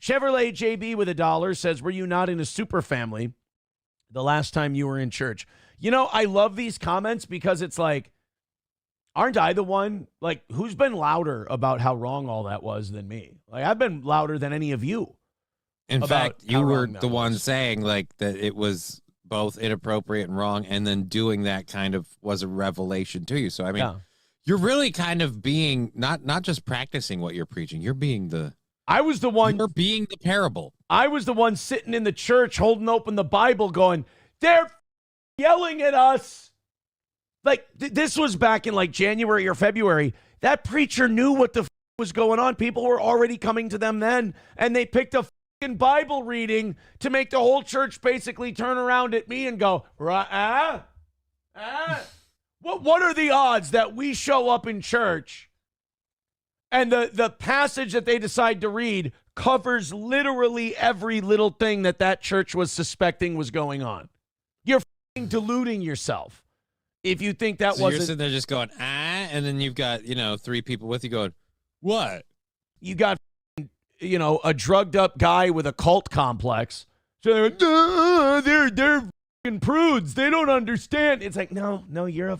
Chevrolet JB with $1 says, were you not in a super family the last time you were in church? You know, I love these comments because it's like, aren't I the one? Like, who's been louder about how wrong all that was than me? Like, I've been louder than any of you. In fact, you were the one saying like that it was both inappropriate and wrong, and then doing that kind of was a revelation to you. So, I mean, you're really kind of being not just practicing what you're preaching. You're being the... I was the one... You're being the parable. I was the one sitting in the church holding open the Bible going, they're yelling at us. Like, this was back in like January or February. That preacher knew what the was going on. People were already coming to them then, and they picked a Bible reading to make the whole church basically turn around at me and go, what are the odds that we show up in church and the passage that they decide to read covers literally every little thing that church was suspecting was going on? You're deluding yourself if you think that wasn't... You're sitting there just going, and then you've got, 3 people with you going, what? You got a drugged up guy with a cult complex. So they're fucking prudes. They don't understand. It's like, no, you're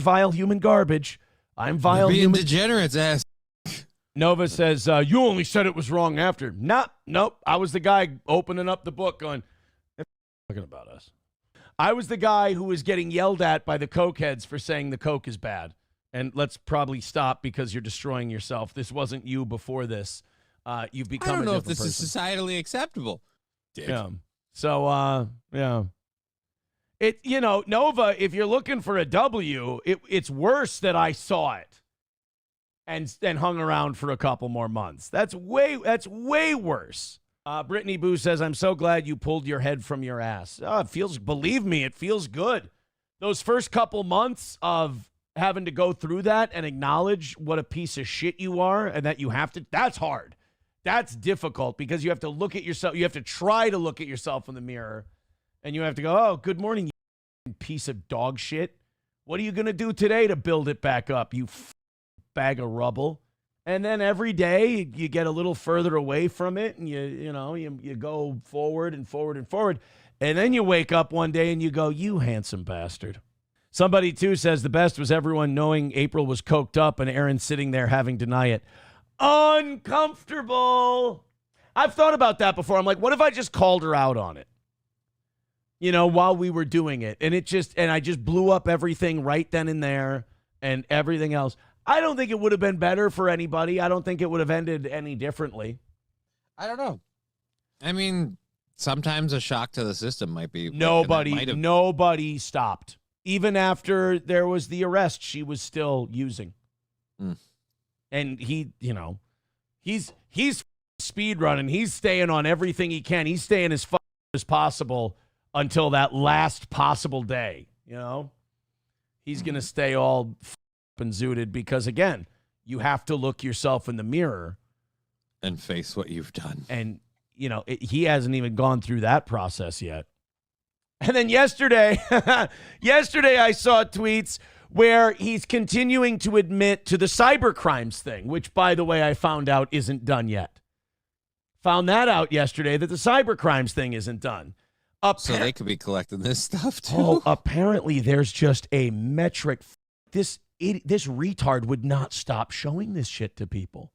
vile human garbage. I'm vile being human degenerates, ass. Nova says, you only said it was wrong after. Nope. I was the guy opening up the book going, they're talking about us. I was the guy who was getting yelled at by the Coke heads for saying the Coke is bad. And let's probably stop because you're destroying yourself. This wasn't you before this. You've become I don't know a if this person. Is societally acceptable. Dick. Yeah. So, yeah. Nova, if you're looking for a W, it's worse that I saw it and hung around for a couple more months. That's way worse. Brittany Boo says, I'm so glad you pulled your head from your ass. Believe me, it feels good. Those first couple months of having to go through that and acknowledge what a piece of shit you are and that you have to, that's hard. That's difficult because you have to look at yourself. You have to try to look at yourself in the mirror and you have to go, oh, good morning, you piece of dog shit. What are you going to do today to build it back up, you bag of rubble? And then every day you get a little further away from it and you go forward and forward and forward. And then you wake up one day and you go, you handsome bastard. Somebody, too, says the best was everyone knowing April was coked up and Aaron sitting there having to deny it. Uncomfortable. I've thought about that before. I'm like, what if I just called her out on it? While we were doing it. And I just blew up everything right then and there and everything else. I don't think it would have been better for anybody. I don't think it would have ended any differently. I don't know. I mean, sometimes a shock to the system might be. Nobody stopped. Even after there was the arrest, she was still using. And he's speed running. He's staying on everything he can. He's staying as far as possible until that last possible day. He's going to stay all and zooted because, again, you have to look yourself in the mirror and face what you've done. And, he hasn't even gone through that process yet. And then yesterday I saw tweets where he's continuing to admit to the cyber crimes thing, which, by the way, I found out isn't done yet. Found that out yesterday that the cyber crimes thing isn't done. So they could be collecting this stuff, too. Oh, apparently there's just a metric. This retard would not stop showing this shit to people.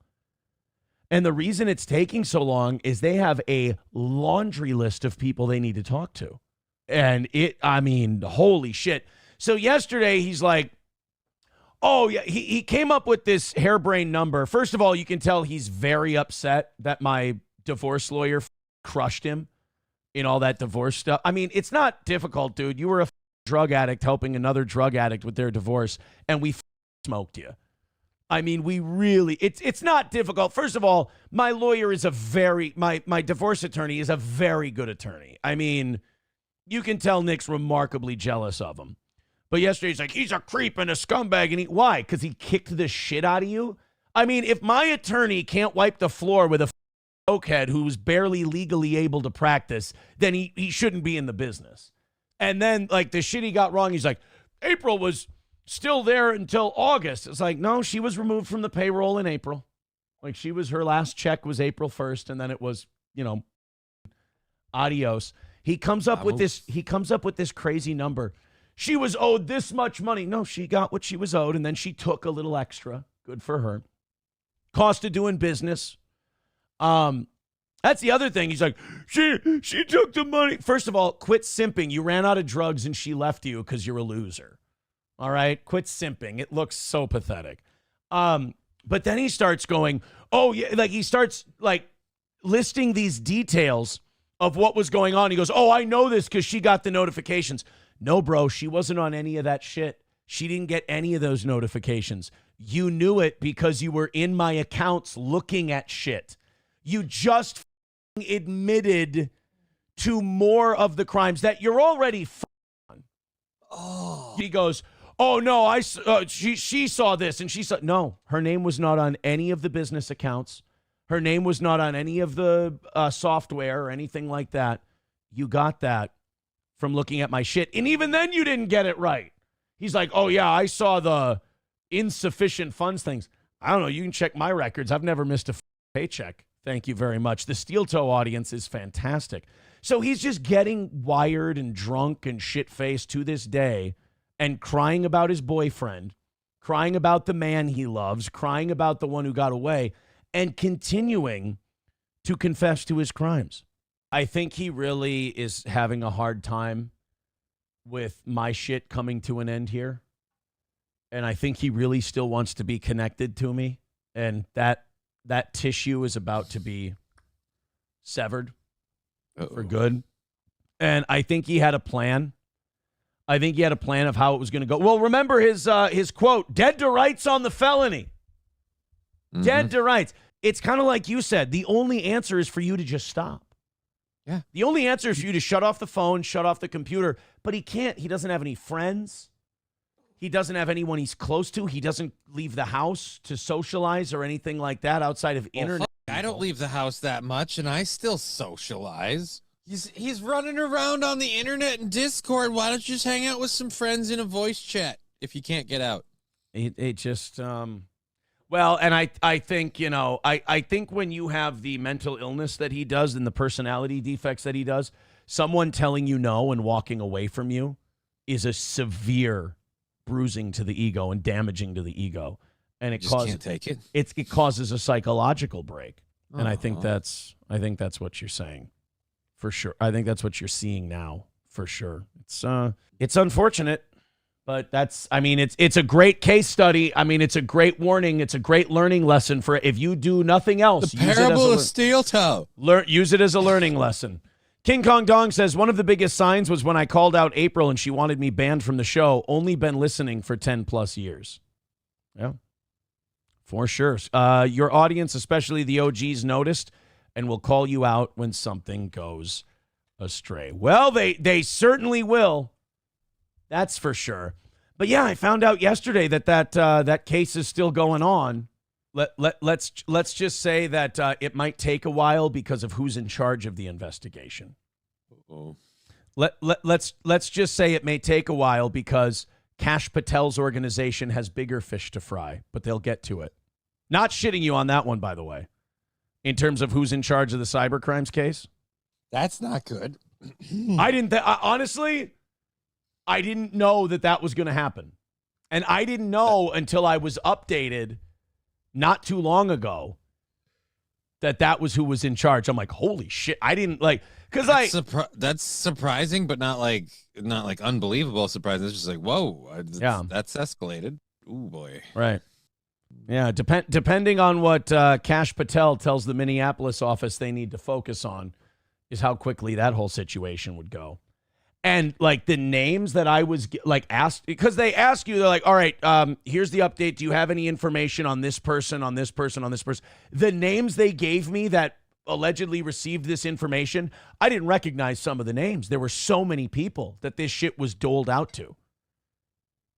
And the reason it's taking so long is they have a laundry list of people they need to talk to. And holy shit. So yesterday he's like, oh, yeah, he came up with this harebrained number. First of all, you can tell he's very upset that my divorce lawyer crushed him in all that divorce stuff. I mean, it's not difficult, dude. You were a drug addict helping another drug addict with their divorce, and we smoked you. I mean, we really, it's not difficult. First of all, my lawyer is my divorce attorney is a very good attorney. I mean, you can tell Nick's remarkably jealous of him. But yesterday he's like, he's a creep and a scumbag. And why? Because he kicked the shit out of you? I mean, if my attorney can't wipe the floor with a cokehead who's barely legally able to practice, then he shouldn't be in the business. And then, like, the shit he got wrong, he's like, April was still there until August. It's like, no, she was removed from the payroll in April. Like her last check was April 1st, and then it was, adios. He comes up with this crazy number. She was owed this much money. No, she got what she was owed, and then she took a little extra. Good for her. Cost of doing business. That's the other thing. He's like, she took the money. First of all, quit simping. You ran out of drugs and she left you because you're a loser. All right? Quit simping. It looks so pathetic. But then he starts going, oh, yeah, like he starts like listing these details of what was going on. He goes, oh, I know this because she got the notifications. No, bro, she wasn't on any of that shit. She didn't get any of those notifications. You knew it because you were in my accounts looking at shit. You just admitted to more of the crimes that you're already on. Oh. He goes, oh, no, she saw this and she saw. No, her name was not on any of the business accounts. Her name was not on any of the software or anything like that. You got that from looking at my shit. And even then you didn't get it right. He's like, oh, yeah, I saw the insufficient funds things. I don't know. You can check my records. I've never missed a paycheck. Thank you very much. The Steel Toe audience is fantastic. So he's just getting wired and drunk and shit-faced to this day and crying about his boyfriend, crying about the man he loves, crying about the one who got away, and continuing to confess to his crimes. I think he really is having a hard time with my shit coming to an end here. And I think he really still wants to be connected to me. And that tissue is about to be severed for good. And I think he had a plan. I think he had a plan of how it was going to go. Well, remember his quote, dead to rights on the felony. Mm-hmm. Dead to rights. It's kind of like you said. The only answer is for you to just stop. Yeah. The only answer is for you to shut off the phone, shut off the computer. But he can't. He doesn't have any friends. He doesn't have anyone he's close to. He doesn't leave the house to socialize or anything like that outside of internet. I don't leave the house that much, and I still socialize. He's running around on the internet and Discord. Why don't you just hang out with some friends in a voice chat if you can't get out? It just, well, and I think, I think when you have the mental illness that he does and the personality defects that he does, someone telling you no and walking away from you is a severe bruising to the ego and damaging to the ego. And it causes, can't take it. It causes a psychological break. And I think that's what you're saying. For sure. I think that's what you're seeing now, for sure. It's unfortunate, but it's a great case study. I mean, it's a great warning. It's a great learning lesson for if you do nothing else. The parable of Steel Toe. Use it as a learning lesson. King Kong Dong says, one of the biggest signs was when I called out April and she wanted me banned from the show. Only been listening for 10 plus years. Yeah, for sure. Your audience, especially the OGs, noticed and will call you out when something goes astray. Well, they certainly will. That's for sure. But yeah, I found out yesterday that case is still going on. Let's just say that it might take a while because of who's in charge of the investigation. Uh-oh. Let's just say it may take a while because Kash Patel's organization has bigger fish to fry, but they'll get to it. Not shitting you on that one, by the way. In terms of who's in charge of the cyber crimes case? That's not good. Honestly, I didn't know that was going to happen. And I didn't know until I was updated not too long ago that was who was in charge. I'm like, holy shit. I didn't because that's surprising, but not like unbelievable surprising. It's just like, whoa, that's escalated. Ooh, boy. Right. Yeah, depending on what Kash Patel tells the Minneapolis office they need to focus on is how quickly that whole situation would go. And the names that I was asked, because they ask you, they're like, all right, here's the update. Do you have any information on this person, on this person, on this person? The names they gave me that allegedly received this information, I didn't recognize some of the names. There were so many people that this shit was doled out to.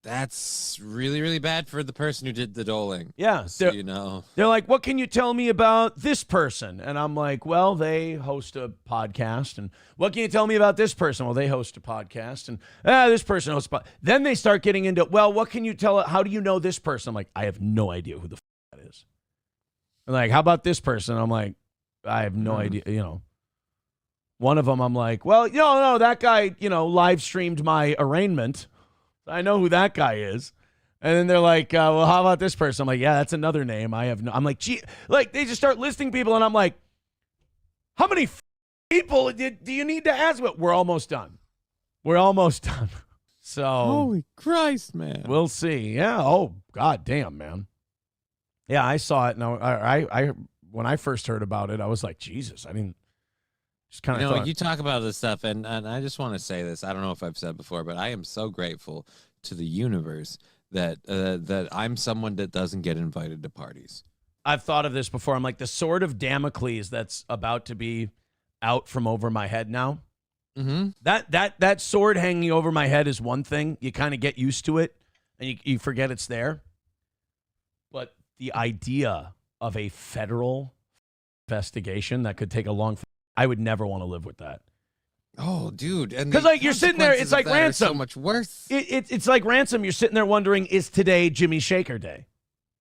That's really, really bad for the person who did the doling. Yeah. They're like, what can you tell me about this person? And I'm like, well, they host a podcast. And what can you tell me about this person? Well, they host a podcast. And this person hosts a podcast. Then they start getting into, well, what can you tell? How do you know this person? I'm like, I have no idea who the that is. Like, how about this person? I'm like, I have no idea, you know. One of them, I'm like, well, no, that guy, live streamed my arraignment. I know who that guy is. And then they're like, well, how about this person? I'm like, yeah, that's another name. I'm like, gee, like they just start listing people. And I'm like, how many people do you need to ask? But we're almost done. So. Holy Christ, man. We'll see. Yeah. Oh, God damn, man. Yeah, I saw it. No, I when I first heard about it, I was like, Jesus, I didn't. Just kind of thought. You talk about this stuff, and I just want to say this. I don't know if I've said before, but I am so grateful to the universe that I'm someone that doesn't get invited to parties. I've thought of this before. I'm like, the sword of Damocles that's about to be out from over my head now. Mm-hmm. That sword hanging over my head is one thing. You kind of get used to it, and you forget it's there. But the idea of a federal investigation that could take a long, I would never want to live with that. Oh, dude. Because like you're sitting there, it's like ransom. So much worse. It's like ransom. You're sitting there wondering, is today Jimmy Shaker Day?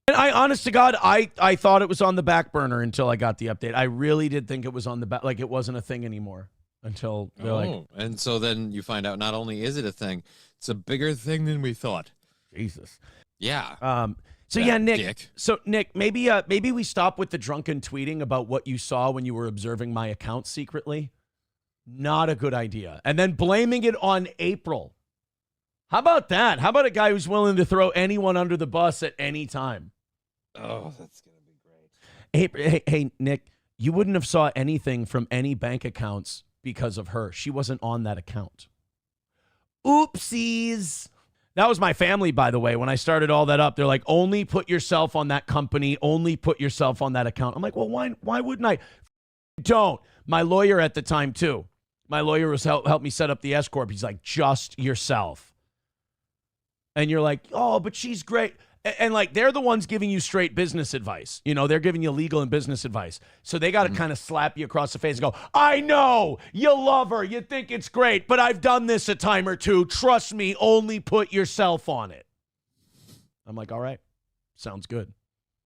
And honest to God, I thought it was on the back burner until I got the update. I really did think it was on the back, like it wasn't a thing anymore until they're like. And so then you find out not only is it a thing, it's a bigger thing than we thought. Jesus. Yeah. So yeah, Nick. Dick. So Nick, maybe we stop with the drunken tweeting about what you saw when you were observing my account secretly. Not a good idea. And then blaming it on April. How about that? How about a guy who's willing to throw anyone under the bus at any time? Oh, that's gonna be great. Hey, Nick, you wouldn't have saw anything from any bank accounts because of her. She wasn't on that account. Oopsies. That was my family, by the way. When I started all that up, they're like, only put yourself on that company, only put yourself on that account. I'm like, well, why wouldn't I? Don't. My lawyer at the time, too. My lawyer was helped me set up the S Corp. He's like, just yourself. And you're like, oh, but she's great. And like, they're the ones giving you straight business advice. They're giving you legal and business advice. So they got to kind of slap you across the face and go, I know, you love her. You think it's great, but I've done this a time or two. Trust me, only put yourself on it. I'm like, all right, sounds good.